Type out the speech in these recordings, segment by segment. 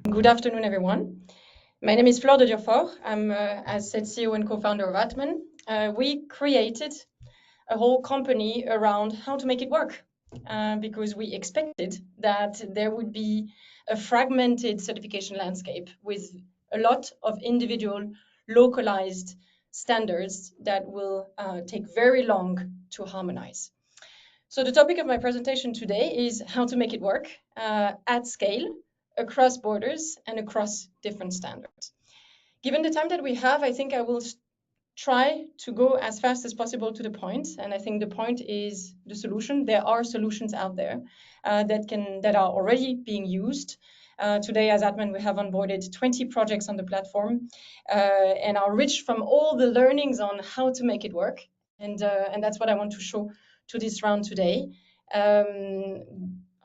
Good afternoon, everyone. My name is Flore de Durfort. I'm, as said, CEO and co-founder of Atmen. We created a whole company around how to make it work because we expected that there would be a fragmented certification landscape with a lot of individual localized standards that will take very long to harmonize. So the topic of my presentation today is how to make it work at scale, across borders and across different standards. Given the time that we have, I think I will try to go as fast as possible to the point. And I think the point is the solution. There are solutions out there that are already being used. Today, as Atmen, we have onboarded 20 projects on the platform and are rich from all the learnings on how to make it work. And that's what I want to show to this round today.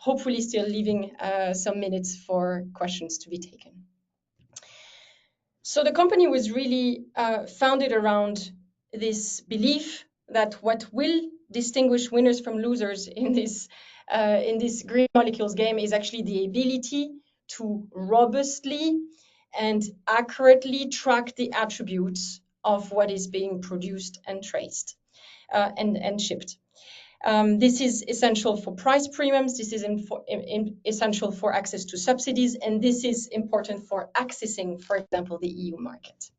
Hopefully still leaving some minutes for questions to be taken. So the company was really founded around this belief that what will distinguish winners from losers in this green molecules game is actually the ability to robustly and accurately track the attributes of what is being produced and traced and shipped. This is essential for price premiums, this is essential for access to subsidies, and this is important for accessing, for example, the EU market.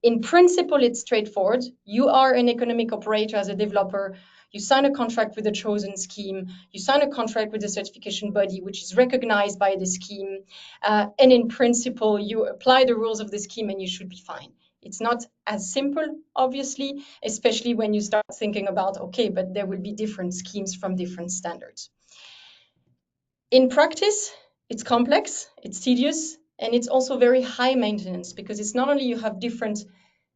In principle, it's straightforward. You are an economic operator as a developer, you sign a contract with a chosen scheme, you sign a contract with a certification body which is recognized by the scheme, and in principle, you apply the rules of the scheme and you should be fine. It's not as simple, obviously, especially when you start thinking about, okay, but there will be different schemes from different standards. In practice, it's complex, it's tedious, and it's also very high maintenance because it's not only you have different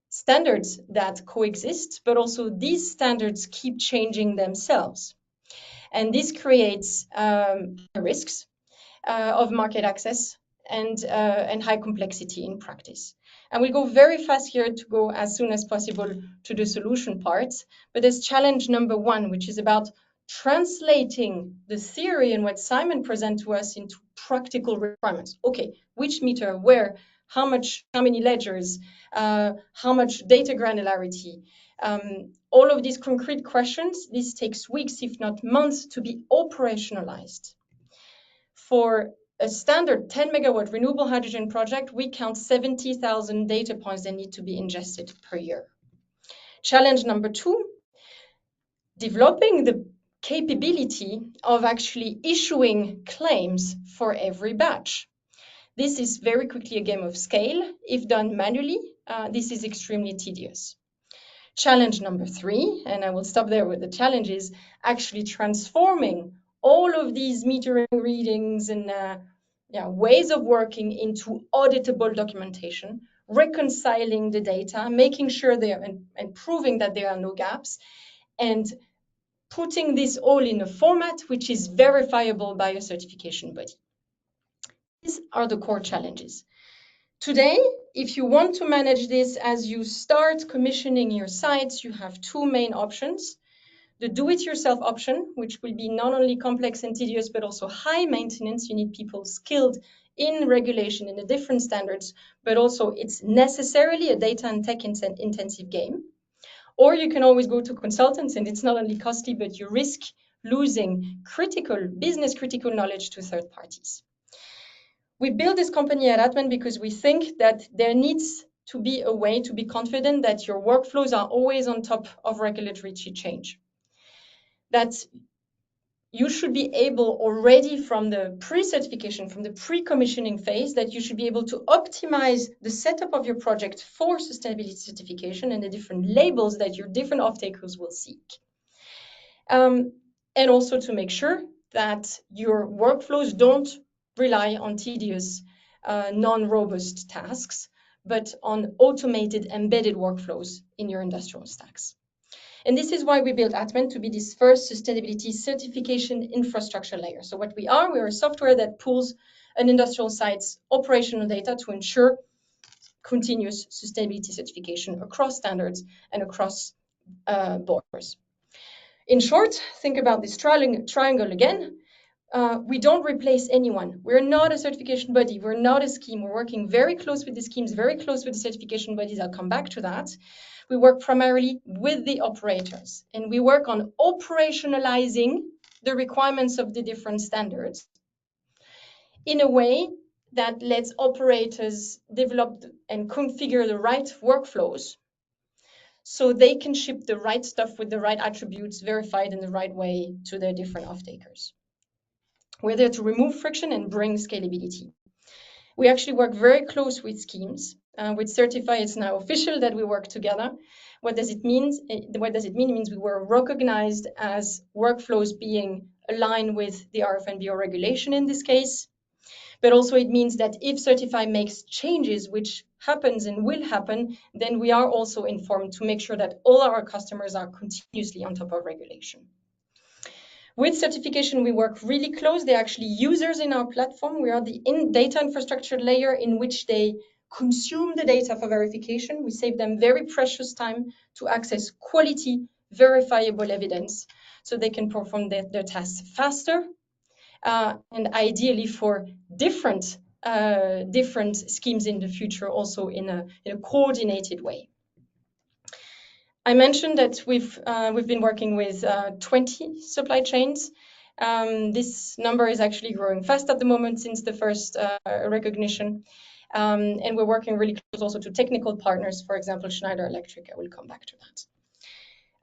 standards that coexist, but also these standards keep changing themselves. And this creates risks of market access and high complexity in practice. And we'll go very fast here to go as soon as possible to the solution part. But there's challenge number one, which is about translating the theory and what Simon presented to us into practical requirements. Okay, which meter, where, how many ledgers, how much data granularity, all of these concrete questions, this takes weeks, if not months, to be operationalized. For a standard 10 megawatt renewable hydrogen project, we count 70,000 data points that need to be ingested per year. Challenge number two, developing the capability of actually issuing claims for every batch. This is very quickly a game of scale. If done manually, this is extremely tedious. Challenge number three, and I will stop there with the challenges, actually transforming all of these metering readings and ways of working into auditable documentation, reconciling the data, making sure and proving that there are no gaps, and putting this all in a format which is verifiable by a certification body. These are the core challenges. Today, if you want to manage this as you start commissioning your sites, you have two main options. The do-it-yourself option, which will be not only complex and tedious, but also high maintenance. You need people skilled in regulation in the different standards, but also it's necessarily a data and tech intensive game. Or you can always go to consultants, and it's not only costly, but you risk losing business critical knowledge to third parties. We built this company at Atmen because we think that there needs to be a way to be confident that your workflows are always on top of regulatory change. That you should be able already from the pre-certification, from the pre-commissioning phase, that you should be able to optimize the setup of your project for sustainability certification and the different labels that your different off-takers will seek. And also to make sure that your workflows don't rely on tedious, non-robust tasks, but on automated embedded workflows in your industrial stacks. And this is why we built Atmen to be this first sustainability certification infrastructure layer. So what we're a software that pulls an industrial site's operational data to ensure continuous sustainability certification across standards and across borders. In short, think about this triangle again. we don't replace anyone. We're not a certification body. We're not a scheme. We're working very close with the schemes, very close with the certification bodies. I'll come back to that. We work primarily with the operators, and we work on operationalizing the requirements of the different standards in a way that lets operators develop and configure the right workflows so they can ship the right stuff with the right attributes verified in the right way to their different off-takers. We're there to remove friction and bring scalability. We actually work very close with schemes. With Certify, it's now official that we work together. What does it mean? It means we were recognized as workflows being aligned with the RFNBO regulation in this case. But also it means that if Certify makes changes, which happens and will happen, then we are also informed to make sure that all our customers are continuously on top of regulation. With certification, we work really close. They're actually users in our platform. We are the data infrastructure layer in which they consume the data for verification. We save them very precious time to access quality, verifiable evidence so they can perform their tasks faster and ideally for different schemes in the future, also in a coordinated way. I mentioned that we've been working with 20 supply chains. This number is actually growing fast at the moment since the first recognition. And we're working really close also to technical partners, for example, Schneider Electric. I will come back to that.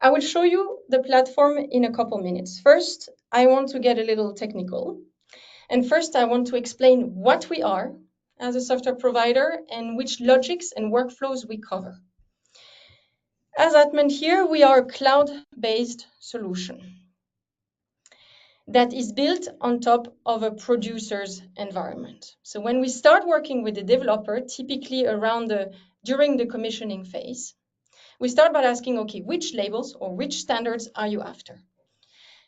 I will show you the platform in a couple minutes. First, I want to get a little technical. And first, I want to explain what we are as a software provider and which logics and workflows we cover. As Atmen here, we are a cloud-based solution that is built on top of a producer's environment. So when we start working with the developer, typically during the commissioning phase, we start by asking, okay, which labels or which standards are you after?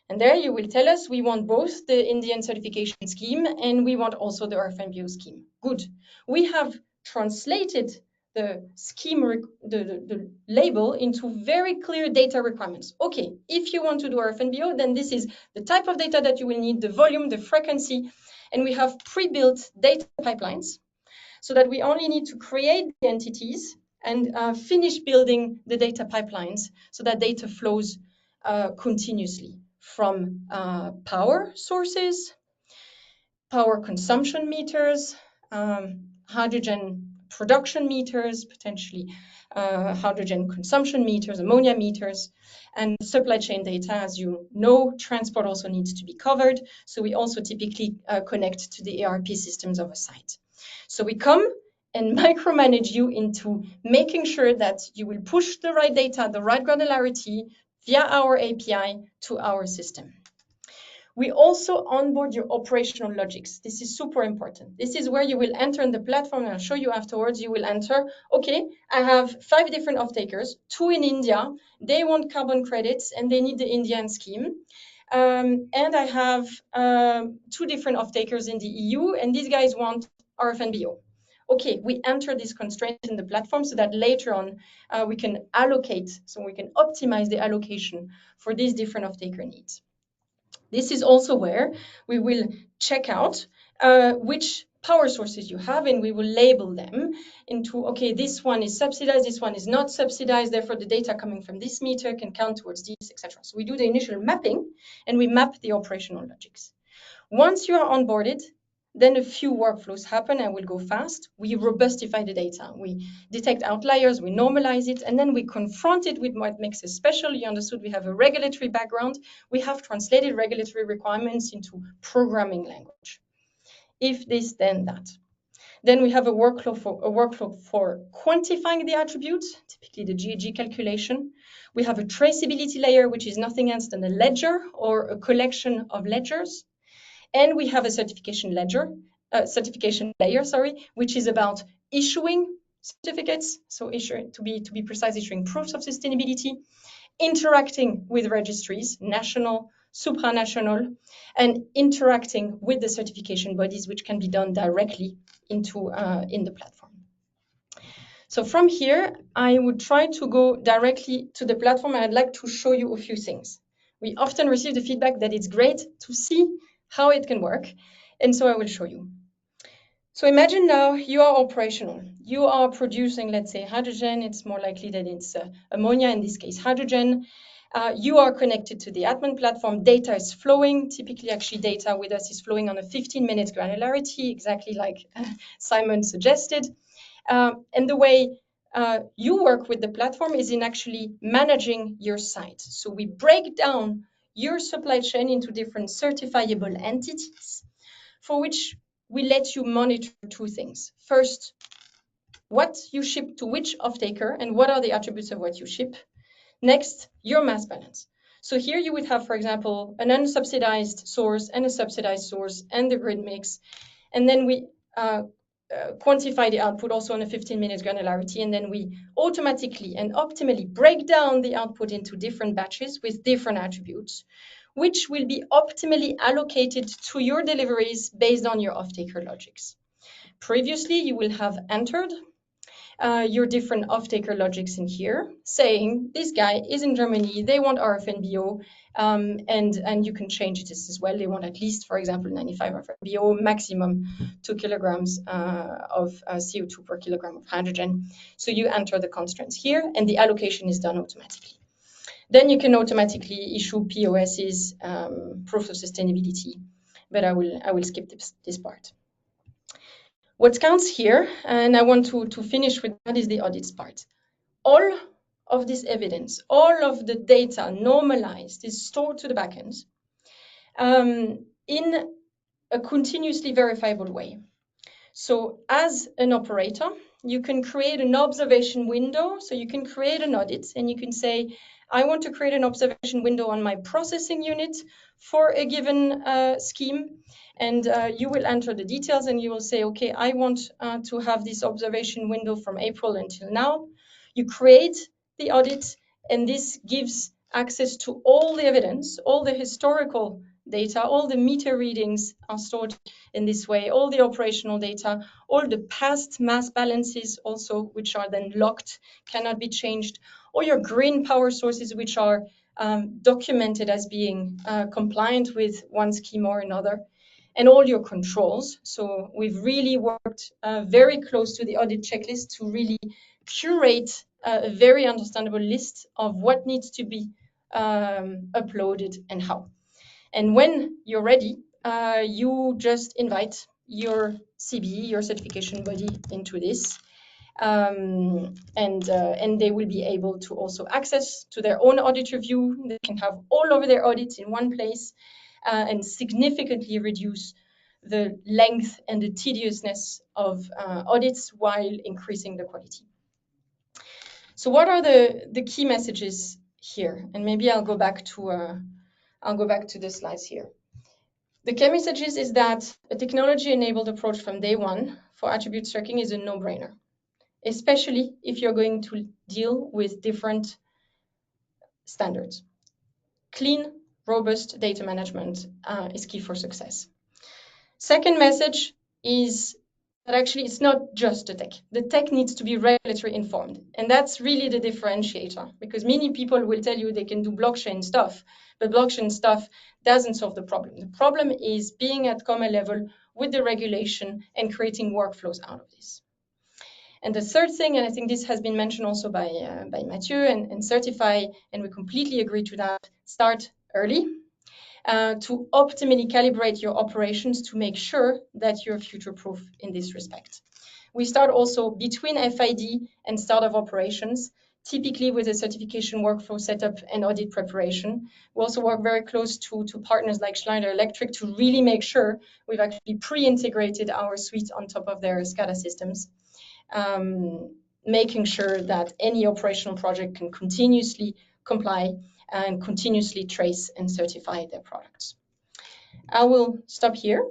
And there you will tell us we want both the Indian certification scheme and we want also the RFNBO scheme. Good. We have translated the scheme, the label into very clear data requirements. Okay, if you want to do RFNBO, then this is the type of data that you will need, the volume, the frequency, and we have pre-built data pipelines so that we only need to create the entities and finish building the data pipelines so that data flows continuously from power sources, power consumption meters, hydrogen production meters, potentially hydrogen consumption meters, ammonia meters, and supply chain data. As you know, transport also needs to be covered. So we also typically connect to the ERP systems of a site. So we come and micromanage you into making sure that you will push the right data, the right granularity via our API to our system. We also onboard your operational logics. This is super important. This is where you will enter in the platform, and I'll show you afterwards. You will enter, okay, I have 5 different off-takers, 2 in India. They want carbon credits, and they need the Indian scheme. And I have 2 different off-takers in the EU, and these guys want RFNBO. Okay, we enter this constraint in the platform so that later on we can allocate, so we can optimize the allocation for these different off-taker needs. This is also where we will check out which power sources you have, and we will label them into, okay, this one is subsidized, this one is not subsidized, therefore the data coming from this meter can count towards these, etc. So we do the initial mapping, and we map the operational logics. Once you are onboarded, then a few workflows happen. I will go fast. We robustify the data. We detect outliers, we normalize it, and then we confront it with what makes us special. You understood we have a regulatory background. We have translated regulatory requirements into programming language. If this, then that. Then we have a workflow for quantifying the attributes, typically the GHG calculation. We have a traceability layer, which is nothing else than a ledger or a collection of ledgers. And we have a certification layer, which is about issuing certificates. So to be precise, issuing proofs of sustainability, interacting with registries, national, supranational, and interacting with the certification bodies, which can be done directly in the platform. So from here, I would try to go directly to the platform, and I'd like to show you a few things. We often receive the feedback that it's great to see how it can work. And so I will show you. So imagine now you are operational. You are producing, let's say, hydrogen. It's more likely that it's ammonia, in this case, hydrogen. You are connected to the Atmen platform. Data is flowing. Typically, actually, data with us is flowing on a 15-minute granularity, exactly like Simon suggested. And the way you work with the platform is in actually managing your site. So we break down your supply chain into different certifiable entities for which we let you monitor two things. First, what you ship to which off-taker and what are the attributes of what you ship. Next, your mass balance. So here you would have, for example, an unsubsidized source and a subsidized source and the grid mix. And then we quantify the output also on a 15-minute granularity. And then we automatically and optimally break down the output into different batches with different attributes, which will be optimally allocated to your deliveries based on your off-taker logics. Previously, you will have entered your different off-taker logics in here, saying this guy is in Germany, they want RFNBO, and you can change this as well. They want at least, for example, 95 RFNBO, maximum 2 kilograms of CO2 per kilogram of hydrogen. So you enter the constraints here, and the allocation is done automatically. Then you can automatically issue POSs, proof of sustainability, but I will skip this part. What counts here, and I want to finish with that, is the audits part. All of this evidence, all of the data normalized is stored to the backend in a continuously verifiable way. So as an operator, you can create an observation window. So you can create an audit and you can say, I want to create an observation window on my processing unit for a given scheme. And you will enter the details and you will say, okay, I want to have this observation window from April until now. You create the audit, and this gives access to all the evidence, all the historical data, all the meter readings are stored in this way, all the operational data, all the past mass balances also, which are then locked, cannot be changed, or your green power sources, which are documented as being compliant with one scheme or another, and all your controls. So we've really worked very close to the audit checklist to really curate a very understandable list of what needs to be uploaded and how. And when you're ready, you just invite your CBE, your certification body, into this. And they will be able to also access to their own audit review. They can have all of their audits in one place and significantly reduce the length and the tediousness of audits while increasing the quality. So what are the key messages here? And maybe I'll go back to the slides here. The key messages is that a technology-enabled approach from day one for attribute tracking is a no-brainer, especially if you're going to deal with different standards. Clean, robust data management is key for success. Second message is that actually it's not just the tech. The tech needs to be regulatory informed. And that's really the differentiator, because many people will tell you they can do blockchain stuff, but blockchain stuff doesn't solve the problem. The problem is being at common level with the regulation and creating workflows out of this. And the third thing, and I think this has been mentioned also by Mathieu and Certify, and we completely agree to that, start early. To optimally calibrate your operations to make sure that you're future-proof in this respect. We start also between FID and start of operations, typically with a certification workflow setup and audit preparation. We also work very close to partners like Schneider Electric to really make sure we've actually pre-integrated our suite on top of their SCADA systems, making sure that any operational project can continuously comply and continuously trace and certify their products. I will stop here